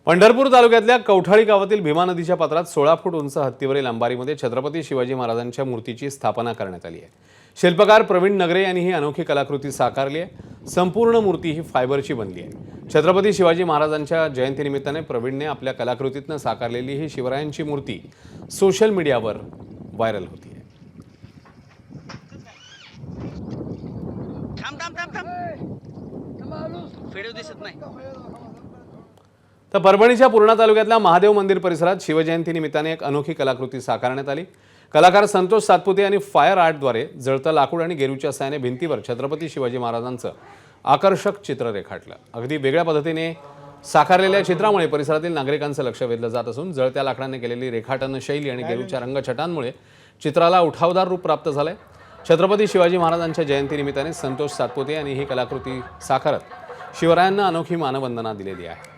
पंढरपूर तालुक्यातल्या कवठाळी गावातील भीमा नदीच्या पात्रात 16 फूट उंच हत्तीवरील अंबारीमध्ये छत्रपती शिवाजी महाराजांच्या मूर्तीची स्थापना करण्यात आली आहे। शिल्पकार प्रवीण नगरे यांनी ही अनोखी कलाकृती साकारली आहे। संपूर्ण मूर्ती ही फायबरची बनली आहे। छत्रपती शिवाजी महाराजांच्या जयंतीनिमित्ताने प्रवीणने आपल्या कलाकृतीतून साकारलेली ही शिवरायांची मूर्ती सोशल मीडियावर व्हायरल होती आहे। तर परभणीच्या पूर्णा तालुक्यातल्या महादेव मंदिर परिसरात शिवजयंतीनिमित्ताने एक अनोखी कलाकृती साकारण्यात आली। कलाकार संतोष सातपुते यांनी फायर आर्टद्वारे जळतं लाकूड आणि गेरूच्या साहाय्याने भिंतीवर छत्रपती शिवाजी महाराजांचं आकर्षक चित्र रेखाटलं। अगदी वेगळ्या पद्धतीने साकारलेल्या चित्रामुळे परिसरातील नागरिकांचं लक्ष वेधलं जात असून जळत्या लाकडाने केलेली रेखाटन शैली आणि गेरूच्या रंगछटांमुळे चित्राला उठावदार रूप प्राप्त झालंय। छत्रपती शिवाजी महाराजांच्या जयंतीनिमित्ताने संतोष सातपुते यांनी ही कलाकृती साकारत शिवरायांना अनोखी मानवंदना दिलेली आहे।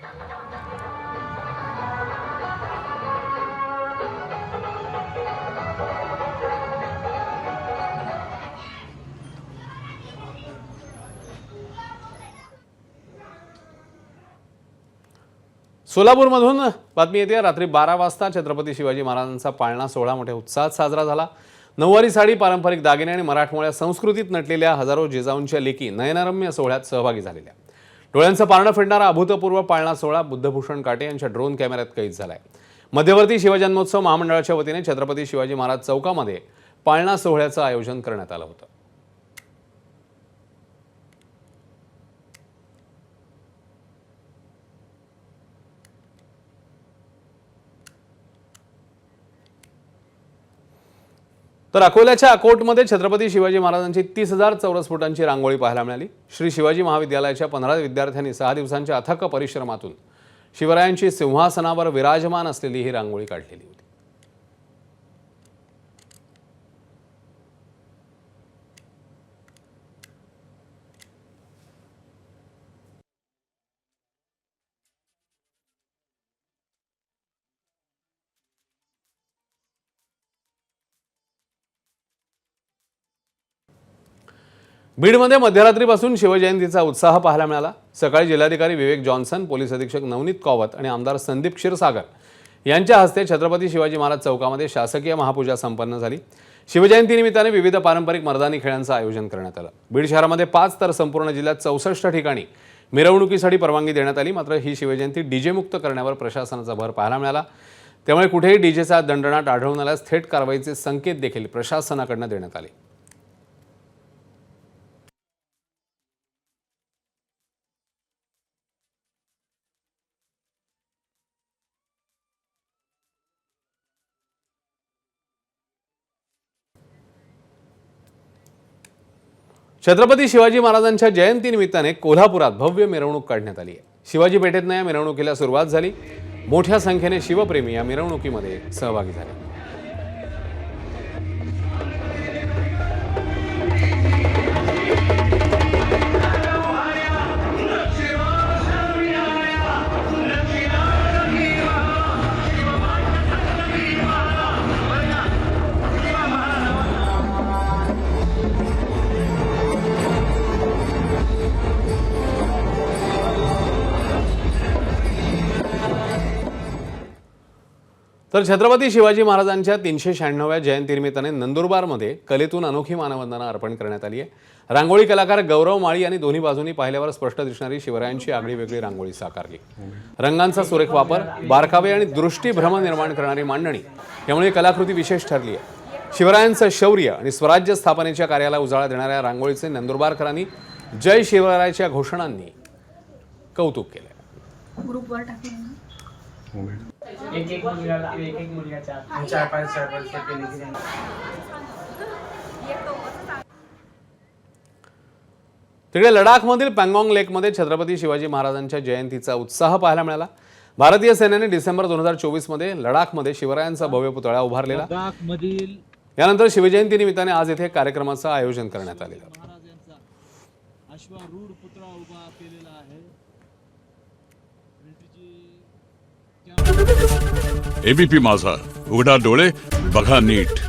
सोलापूरमधून बातमी येते। रात्री 12 वाजता छत्रपती शिवाजी महाराजांचा पाळणा सोहळा मोठ्या उत्साहात साजरा झाला। नऊवारी साडी, पारंपरिक दागिने आणि मराठमोळ्या संस्कृतीत नटलेल्या हजारो जिजाऊंच्या लेकी नयनरम्य सोहळ्यात सहभागी झालेल्या। डोळ्यांचं पारणं फेडणारा अभूतपूर्व पाळणा सोहळा बुद्धभूषण काटे यांच्या ड्रोन कॅमेऱ्यात कैद झालाय। मध्यवर्ती शिवजन्मोत्सव महामंडळाच्या वतीने छत्रपती शिवाजी महाराज चौकामध्ये पाळणा सोहळ्याचं आयोजन करण्यात आलं होतं। तर अकोल्याच्या अकोटमध्ये छत्रपती शिवाजी महाराजांची 30,000 चौरस फुटांची रांगोळी पाहायला मिळाली। श्री शिवाजी महाविद्यालयाच्या 15 विद्यार्थ्यांनी 6 दिवसांच्या अथक परिश्रमातून शिवरायांची सिंहासनावर विराजमान असलेली ही रांगोळी काढलेली होती। बीडमध्ये मध्यरात्रीपासून शिवजयंतीचा उत्साह पाहायला मिळाला। सकाळी जिल्हाधिकारी विवेक जॉन्सन, पोलीस अधीक्षक नवनीत कौवत आणि आमदार संदीप क्षीरसागर यांच्या हस्ते छत्रपती शिवाजी महाराज चौकामध्ये शासकीय महापूजा संपन्न झाली। शिवजयंतीनिमित्ताने विविध पारंपरिक मर्दानी खेळांचं आयोजन करण्यात आलं। बीड शहरामध्ये 5 तर संपूर्ण जिल्ह्यात 64 ठिकाणी मिरवणुकीसाठी परवानगी देण्यात आली। मात्र ही शिवजयंती डीजे मुक्त करण्यावर प्रशासनाचा भर पाहायला मिळाला। त्यामुळे कुठेही डीजेचा दणदणाट आढळून आल्यास थेट कारवाईचे संकेत देखील प्रशासनाकडून देण्यात आले। छत्रपती शिवाजी महाराजांच्या जयंतीनिमित्ताने कोल्हापुरात भव्य मिरवणूक काढण्यात आली आहे। शिवाजी पेठेतनं या मिरवणुकीला सुरुवात झाली। मोठ्या संख्येने शिवप्रेमी या मिरवणुकीमध्ये सहभागी झाले। तर छत्रपती शिवाजी महाराजांच्या 396व्या जयंतीनिमित्ताने नंदुरबारमध्ये कलेतून अनोखी मानवंदना अर्पण करण्यात आली आहे। रांगोळी कलाकार गौरव माळी यांनी दोन्ही बाजूंनी पाहिल्यावर स्पष्ट दिसणारी शिवरायांची आगळी वेगळी रांगोळी साकारली। रंगांचा सुरेख वापर, बारकावे आणि दृष्टीभ्रम निर्माण करणारी मांडणी यामुळे कलाकृती विशेष ठरली आहे। शिवरायांचं शौर्य आणि स्वराज्य स्थापनेच्या कार्याला उजाळा देणाऱ्या रांगोळीचे नंदुरबारकरांनी जय शिवरायाच्या घोषणांनी कौतुक केले। एक मुलगा चार पाच तिकडे लडाखमधील पँगॉंग लेकमध्ये छत्रपती शिवाजी महाराजांच्या जयंतीचा उत्साह पाहायला मिळाला। भारतीय सेनेने डिसेंबर 2024 मध्ये लडाखमध्ये शिवरायांचा भव्य पुतळा उभारलेला। यानंतर शिवजयंती निमित्ताने आज येथे कार्यक्रमाचं आयोजन करण्यात आलेलं। अश्वारूढ पुतळा उभा केलेला आहे। एबीपी माझा, उघडा डोळे बघा नीट।